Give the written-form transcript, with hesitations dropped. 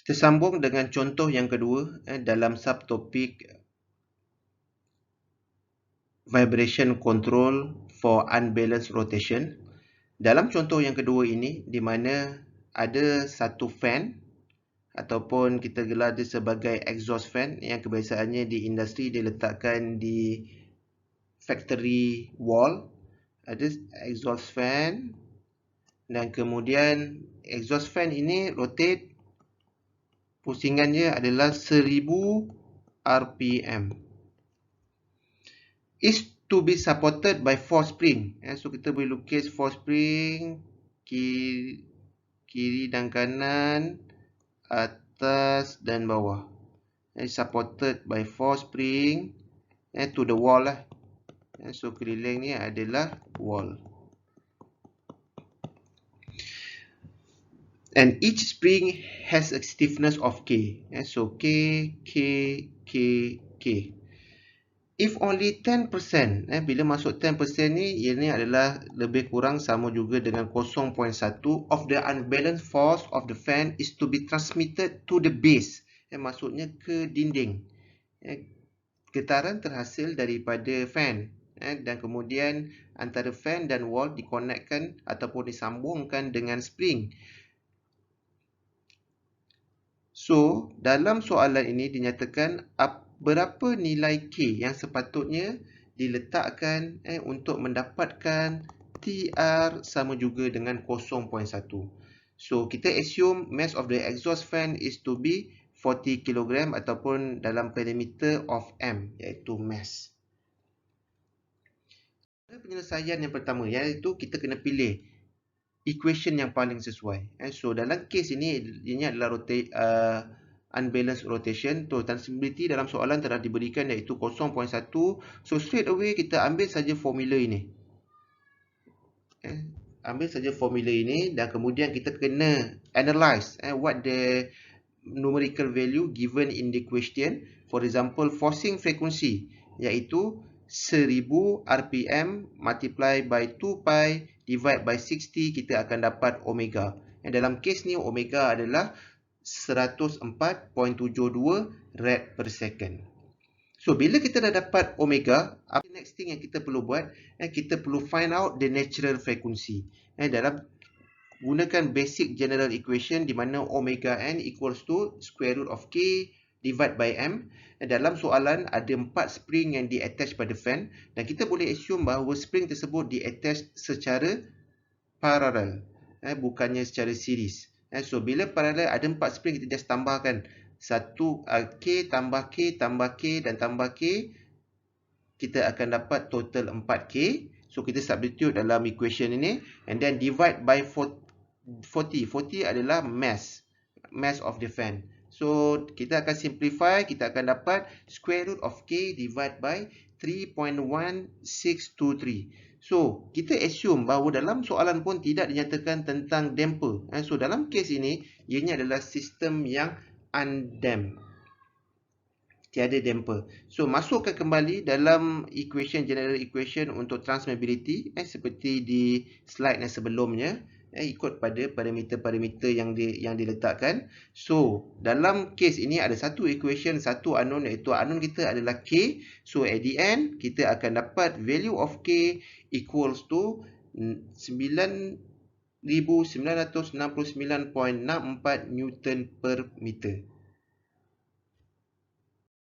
Tersambung dengan contoh yang kedua dalam subtopik vibration control for unbalanced rotation. Dalam contoh yang kedua ini, di mana ada satu fan ataupun kita gelar dia sebagai exhaust fan yang kebiasaannya di industri diletakkan di factory wall. Ada exhaust fan dan kemudian exhaust fan ini rotate, pusingannya adalah 1000 RPM. Is to be supported by 4 spring. So kita boleh lukis 4 spring kiri dan kanan, atas dan bawah. Supported by 4 spring to the wall lah. So keliling ni adalah wall. And each spring has a stiffness of K. So K, K, K, K. If only 10%, bila masuk 10% ni, ini adalah lebih kurang sama juga dengan 0.1 of the unbalanced force of the fan is to be transmitted to the base. Maksudnya ke dinding. Getaran terhasil daripada fan. Dan kemudian antara fan dan wall dikonekkan ataupun disambungkan dengan spring. So, dalam soalan ini dinyatakan berapa nilai K yang sepatutnya diletakkan untuk mendapatkan TR sama juga dengan 0.1. So, kita assume mass of the exhaust fan is to be 40 kg ataupun dalam perimeter of M, iaitu mass. Penyelesaian yang pertama, iaitu kita kena pilih equation yang paling sesuai. So, dalam case ini adalah unbalanced rotation. Transmissibility dalam soalan telah diberikan iaitu 0.1. So straight away kita ambil saja formula ini. Ambil saja formula ini dan kemudian kita kena analyze what the numerical value given in the question. For example, forcing frequency iaitu 1000 RPM multiply by 2 pi divide by 60, kita akan dapat omega. Dalam case ni omega adalah 104.72 rad per second. So, bila kita dah dapat omega, apa next thing yang kita perlu buat? Kita perlu find out the natural frequency. Dalam gunakan basic general equation di mana omega n equals to square root of k divide by m. Dalam soalan ada 4 spring yang di-attach pada fan dan kita boleh assume bahawa spring tersebut di-attach secara parallel, bukannya secara series. So, bila parallel ada 4 spring, kita just tambahkan 1 K tambah K tambah K dan tambah K, kita akan dapat total 4K. So, kita substitute dalam equation ini and then divide by 40. 40 adalah mass of the fan. So, kita akan simplify, kita akan dapat square root of K divide by 3.1623. So, kita assume bahawa dalam soalan pun tidak dinyatakan tentang damper. So, dalam kes ini, ianya adalah sistem yang undamped. Tiada damper. So, masukkan kembali dalam equation, general equation untuk transmissibility seperti di slide yang sebelumnya. Ikut pada parameter-parameter yang diletakkan. So, dalam case ini ada satu equation, satu unknown, iaitu unknown kita adalah K. So, at the end, kita akan dapat value of K equals to 9969.64 Newton per meter.